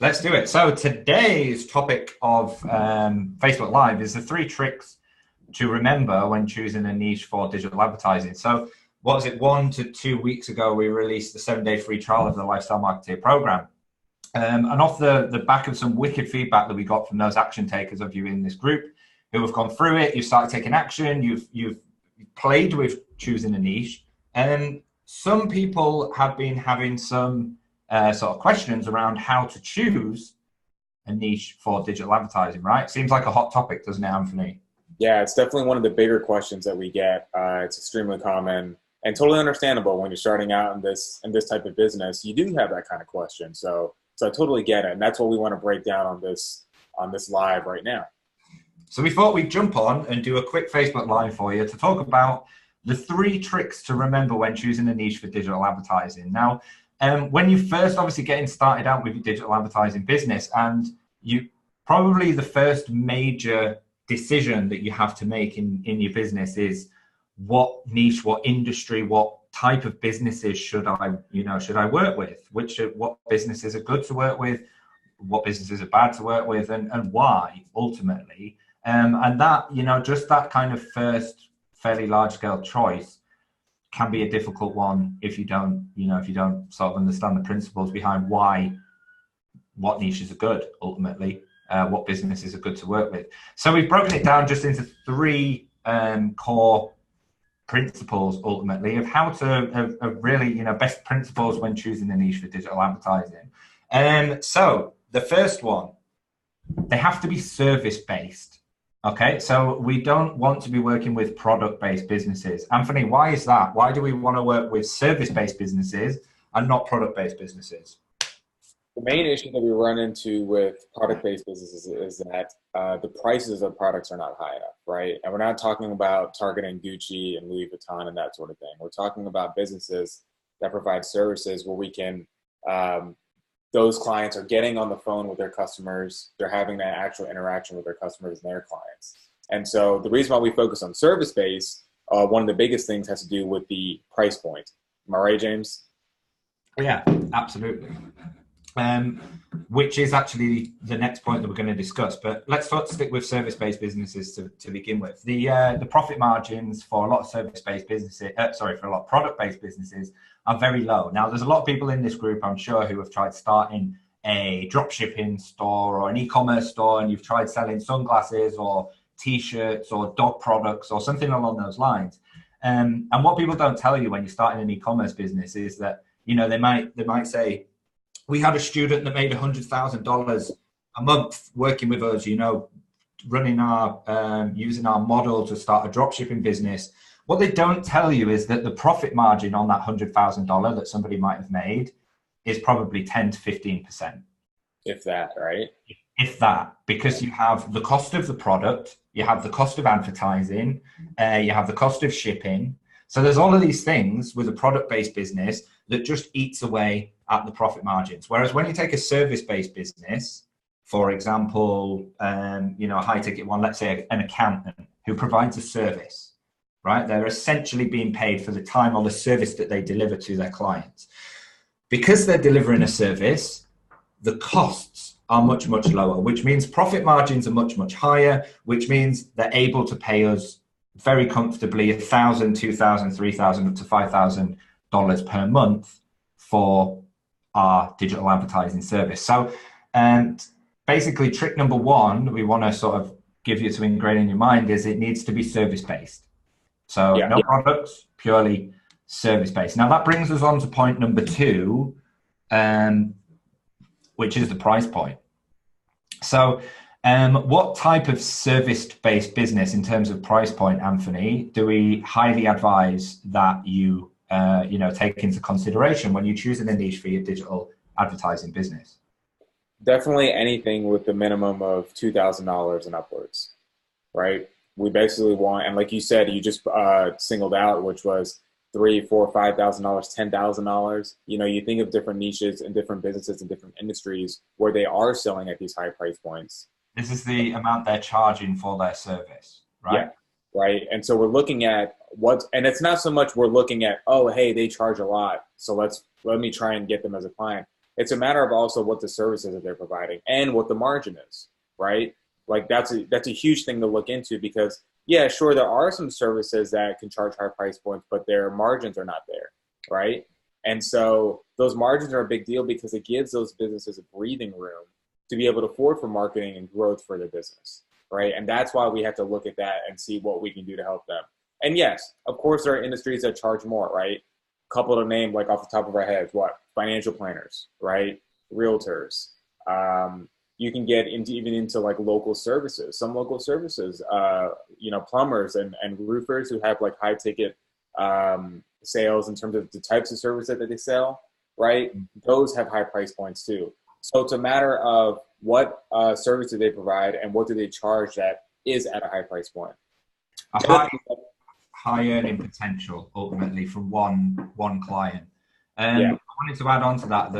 Let's do it. So today's topic of Facebook Live is the three tricks to remember when choosing a niche for digital advertising. So what was it, 1 to 2 weeks ago, we released the 7-day free trial of the Lifestyle Marketer program. And off the back of some wicked feedback that we got from those action takers of you in this group who have gone through it, you've started taking action, you've played with choosing a niche. And some people have been having some sort of questions around how to choose a niche for digital advertising, right? Seems like a hot topic, doesn't it, Anthony? Yeah, it's definitely one of the bigger questions that we get. It's extremely common and totally understandable when you're starting out in this type of business. You do have that kind of question, so I totally get it, and that's what we want to break down on this live right now. So we thought we'd jump on and do a quick Facebook Live for you to talk about the three tricks to remember when choosing a niche for digital advertising. Now, when you first obviously getting started out with your digital advertising business, and you probably the first major decision that you have to make in your business is what niche, what industry, what type of businesses should I work with? What businesses are good to work with? What businesses are bad to work with, and why ultimately? And that, just that kind of first fairly large scale choice can be a difficult one if you don't sort of understand the principles behind what niches are good ultimately, what businesses are good to work with. So we've broken it down just into three core principles ultimately of how to really, best principles when choosing a niche for digital advertising. So the first one, they have to be service based. Okay, so we don't want to be working with product-based businesses. Anthony, why is that? Why do we want to work with service-based businesses and not product-based businesses? The main issue that we run into with product-based businesses is that the prices of products are not high enough, right? And we're not talking about targeting Gucci and Louis Vuitton and that sort of thing. We're talking about businesses that provide services where we can those clients are getting on the phone with their customers. They're having that actual interaction with their customers and their clients. And so the reason why we focus on service-based, one of the biggest things has to do with the price point. Am I right, James? Yeah, absolutely. Which is actually the next point that we're going to discuss. But let's stick with service-based businesses to begin with. The profit margins for a lot of service-based businesses, for a lot of product-based businesses are very low. Now, there's a lot of people in this group, I'm sure, who have tried starting a drop shipping store or an e-commerce store, and you've tried selling sunglasses or T-shirts or dog products or something along those lines. And what people don't tell you when you're starting an e-commerce business is that, they might say, we had a student that made $100,000 a month working with us, running using our model to start a drop shipping business. What they don't tell you is that the profit margin on that $100,000 that somebody might have made is probably 10 to 15%. If that, right? If that, because you have the cost of the product, you have the cost of advertising, you have the cost of shipping. So there's all of these things with a product-based business that just eats away at the profit margins. Whereas when you take a service-based business, for example, a high-ticket one, let's say an accountant who provides a service, right? They're essentially being paid for the time or the service that they deliver to their clients. Because they're delivering a service, the costs are much, much lower, which means profit margins are much, much higher, which means they're able to pay us very comfortably $1,000, $2,000, $3,000, up to $5,000 per month for our digital advertising service. So, basically, trick number one we want to sort of give you to ingrain in your mind is it needs to be service-based. So no products, purely service-based. Now that brings us on to point number two, which is the price point. So what type of service-based business in terms of price point, Anthony, do we highly advise that you take into consideration when you're choosing a niche for your digital advertising business? Definitely anything with the minimum of $2,000 and upwards, right? We basically want, and like you said, you just singled out, which was $3,000, $4,000, $5,000, $10,000. You think of different niches and different businesses and different industries where they are selling at these high price points. This is the amount they're charging for their service, right? Yeah, right. And so we're looking at and it's not so much we're looking at, oh, hey, they charge a lot, so let me try and get them as a client. It's a matter of also what the services that they're providing and what the margin is, right? Like that's a huge thing to look into, because yeah, sure, there are some services that can charge high price points, but their margins are not there, right? And so those margins are a big deal because it gives those businesses a breathing room to be able to afford for marketing and growth for their business, right? And that's why we have to look at that and see what we can do to help them. And yes, of course, there are industries that charge more, right? Couple to name, like off the top of our heads, what? Financial planners, right? Realtors. You can get into even into like local services. Some local services, plumbers and roofers who have like high ticket sales in terms of the types of services that they sell, right? Those have high price points too. So it's a matter of what service do they provide and what do they charge that is at a high price point. A high earning potential ultimately from one client. I wanted to add on to that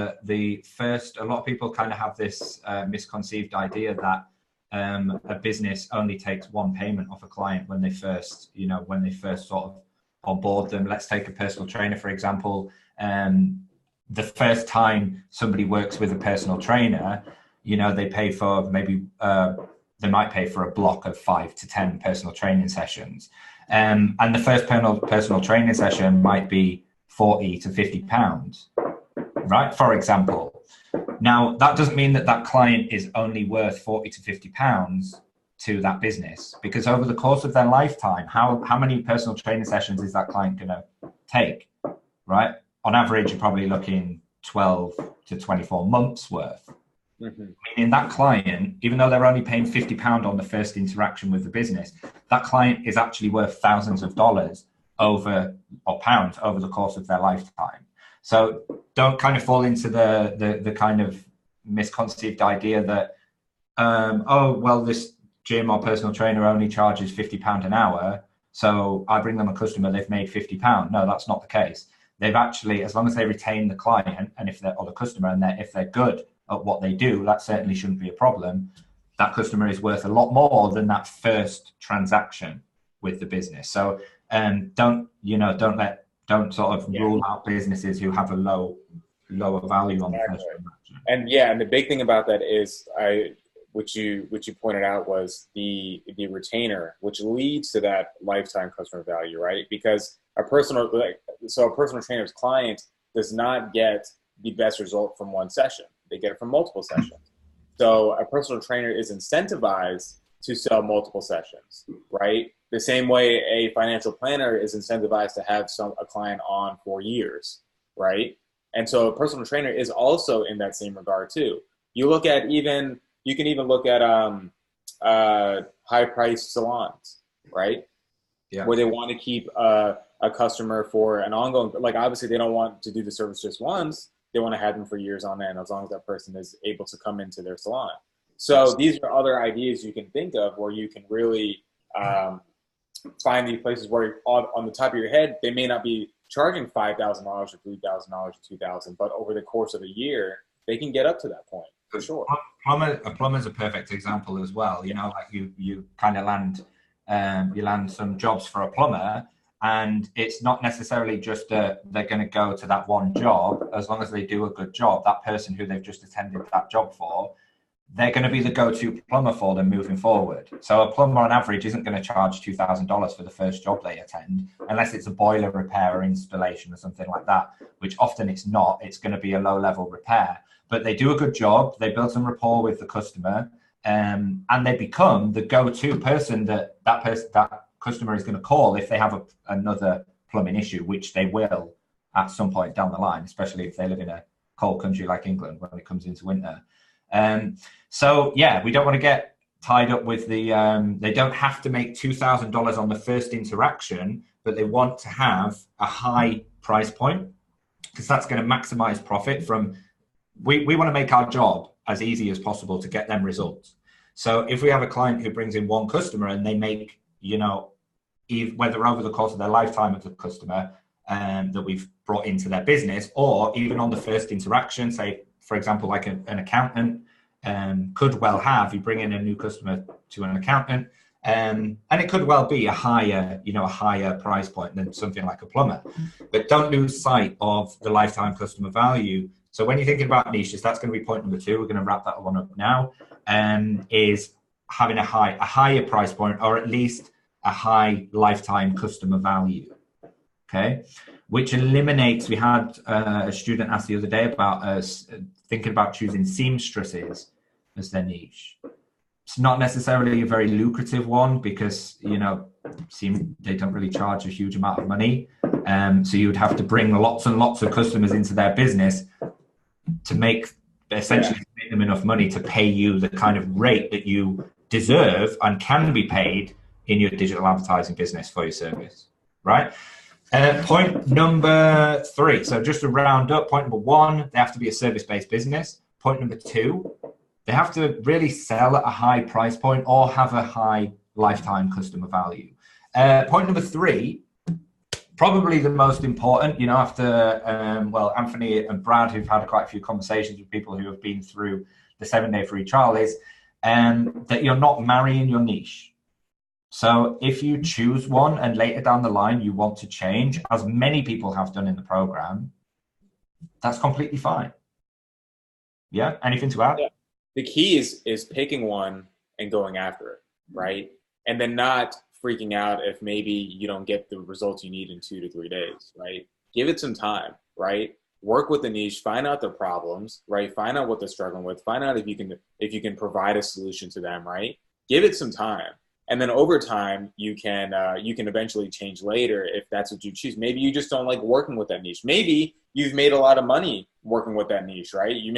a lot of people kind of have this misconceived idea that a business only takes one payment off a client when they first sort of onboard them. Let's take a personal trainer, for example. The first time somebody works with a personal trainer, they pay for they might pay for a block of 5 to 10 personal training sessions. And the first personal training session might be £40 to £50, right? For example. Now, that doesn't mean that client is only worth £40 to £50 to that business, because over the course of their lifetime, how many personal training sessions is that client going to take, right? On average, you're probably looking 12 to 24 months worth. Mm-hmm. Meaning that client, even though they're only paying £50 on the first interaction with the business, that client is actually worth thousands of dollars pounds over the course of their lifetime. So don't kind of fall into the kind of misconceived idea that, this gym or personal trainer only charges £50 an hour, so I bring them a customer, they've made £50. No, that's not the case. They've actually, as long as they retain the client and if they're or the customer, and if they're good at what they do, that certainly shouldn't be a problem. That customer is worth a lot more than that first transaction with the business. So don't sort of rule out businesses who have a lower value on the first transaction. And the big thing about that is which you pointed out was the retainer, which leads to that lifetime customer value, right? Because a personal trainer's client does not get the best result from one session. They get it from multiple sessions. So a personal trainer is incentivized to sell multiple sessions, right? The same way a financial planner is incentivized to have a client on for years, right? And so a personal trainer is also in that same regard too. You can even look at high-priced salons, right? Yeah. Where they want to keep a customer for an ongoing, like obviously they don't want to do the service just once. They want to have them for years on end, as long as that person is able to come into their salon. So these are other ideas you can think of where you can really find these places where on the top of your head, they may not be charging $5,000 or $3,000 or $2,000, but over the course of a year, they can get up to that point for sure. A plumber's a perfect example as well. Like you kind of land some jobs for a plumber, and it's not necessarily just they're going to go to that one job. As long as they do a good job, that person who they've just attended that job for, they're going to be the go-to plumber for them moving forward. So a plumber on average isn't going to charge $2,000 for the first job they attend, unless it's a boiler repair or installation or something like that, which often it's not. It's going to be a low-level repair. But they do a good job, they build some rapport with the customer, and they become the go-to person that customer is going to call if they have another plumbing issue, which they will at some point down the line, especially if they live in a cold country like England when it comes into winter. We don't want to get tied up with they don't have to make $2,000 on the first interaction, but they want to have a high price point, because that's going to maximize profit from, we want to make our job as easy as possible to get them results. So if we have a client who brings in one customer and they make, whether over the course of their lifetime of the customer that we've brought into their business, or even on the first interaction, say, for example, like an accountant could well have, you bring in a new customer to an accountant, and it could well be a higher price point than something like a plumber. But don't lose sight of the lifetime customer value So when you're thinking about niches, that's going to be point number 2. We're going to wrap that one up now. Is having a higher price point, or at least a high lifetime customer value. Okay, which eliminates. We had a student ask the other day about us thinking about choosing seamstresses as their niche. It's not necessarily a very lucrative one because, you know, they don't really charge a huge amount of money. So you would have to bring lots and lots of customers into their business to make them enough money to pay you the kind of rate that you deserve and can be paid in your digital advertising business for your service, right? Point number 3. So just to round up, point number 1, they have to be a service-based business. Point number 2, they have to really sell at a high price point or have a high lifetime customer value. Point number 3, probably the most important, you know, after, Anthony and Brad, who've had quite a few conversations with people who have been through the 7-day free trial, is that you're not marrying your niche. So if you choose one and later down the line you want to change, as many people have done in the program, that's completely fine. Yeah, anything to add? Yeah. The key is picking one and going after it, right? And then not freaking out if maybe you don't get the results you need in 2 to 3 days, right? Give it some time, right? Work with the niche, find out their problems, right? Find out what they're struggling with, find out if you can provide a solution to them, right? Give it some time. And then over time, you can eventually change later if that's what you choose. Maybe you just don't like working with that niche. Maybe you've made a lot of money working with that niche, right? You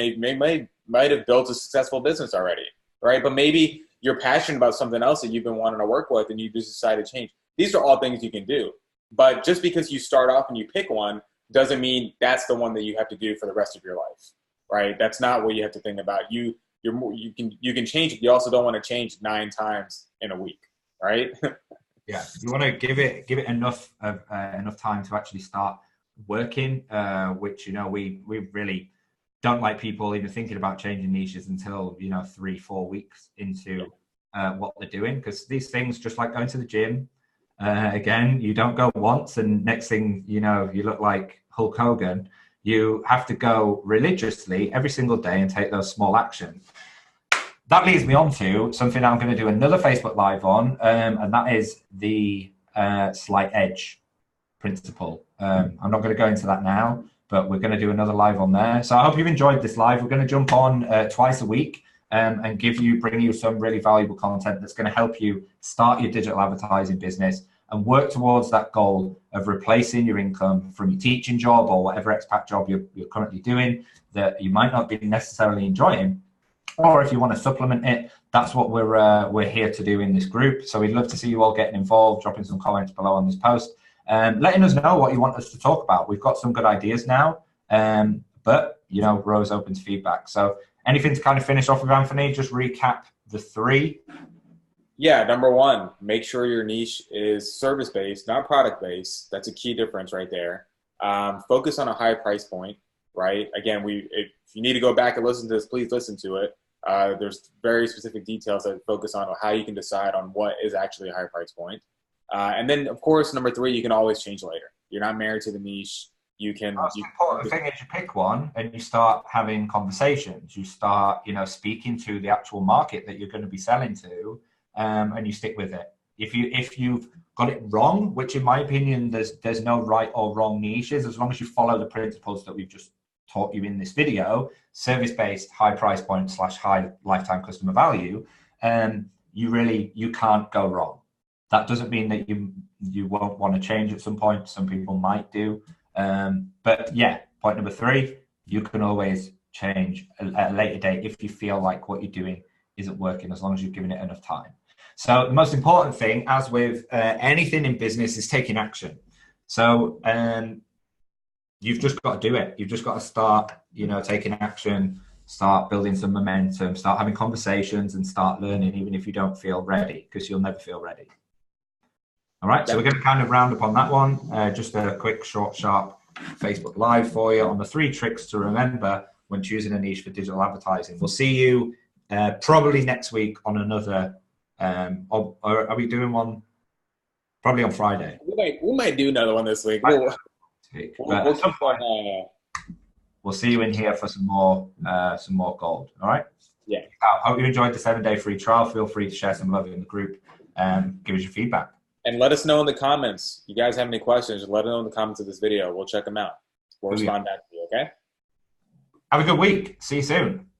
might have built a successful business already, right? But maybe you're passionate about something else that you've been wanting to work with and you just decide to change. These are all things you can do. But just because you start off and you pick one doesn't mean that's the one that you have to do for the rest of your life, right? That's not what you have to think about. You can change it. You also don't want to change 9 times in a week, right? Yeah, you want to give it enough time to actually start working, which, you know, we really don't like people even thinking about changing niches until, you know, 3-4 weeks into what they're doing, because these things, just like going to the gym, again, you don't go once and next thing you know you look like Hulk Hogan. You have to go religiously every single day and take those small actions. That leads me on to something I'm going to do another Facebook Live on, and that is the slight edge principle. I'm not going to go into that now, but we're going to do another live on there. So I hope you've enjoyed this live. We're going to jump on twice a week and bring you some really valuable content that's going to help you start your digital advertising business and work towards that goal of replacing your income from your teaching job or whatever expat job you're currently doing that you might not be necessarily enjoying. Or if you want to supplement it, that's what we're here to do in this group. So we'd love to see you all getting involved, dropping some comments below on this post, letting us know what you want us to talk about. We've got some good ideas now, but, you know, we're always open to feedback. So anything to kind of finish off with, Anthony? Just recap the 3. Yeah, number 1, make sure your niche is service-based, not product-based. That's a key difference right there. Focus on a high price point, right? Again, if you need to go back and listen to this, please listen to it. There's very specific details that focus on how you can decide on what is actually a high price point. And then, of course, number 3, you can always change later. You're not married to the niche. You can. The important thing is you pick one and you start having conversations. You start, you know, speaking to the actual market that you're going to be selling to, and you stick with it. If you've got it wrong, which in my opinion, there's no right or wrong niches, as long as you follow the principles that we've just taught you in this video, service-based, high price point / high lifetime customer value, you can't go wrong. That doesn't mean that you won't want to change at some point. Some people might do. But yeah, point number 3, you can always change at a later date if you feel like what you're doing isn't working, as long as you've given it enough time. So the most important thing, as with anything in business, is taking action. So you've just got to do it. You've just got to start, you know, taking action, start building some momentum, start having conversations and start learning, even if you don't feel ready, because you'll never feel ready. All right, so we're going to kind of round up on that one. Just a quick, short, sharp Facebook Live for you on the 3 tricks to remember when choosing a niche for digital advertising. We'll see you probably next week on another, or are we doing one? Probably on Friday. We might do another one this week. We'll keep on, we'll see you in here for some more gold. All right. Yeah. I hope you enjoyed the 7-day free trial. Feel free to share some love in the group and give us your feedback. And let us know in the comments. You guys have any questions, let us know in the comments of this video. We'll check them out. We'll respond back to you, okay? Have a good week. See you soon.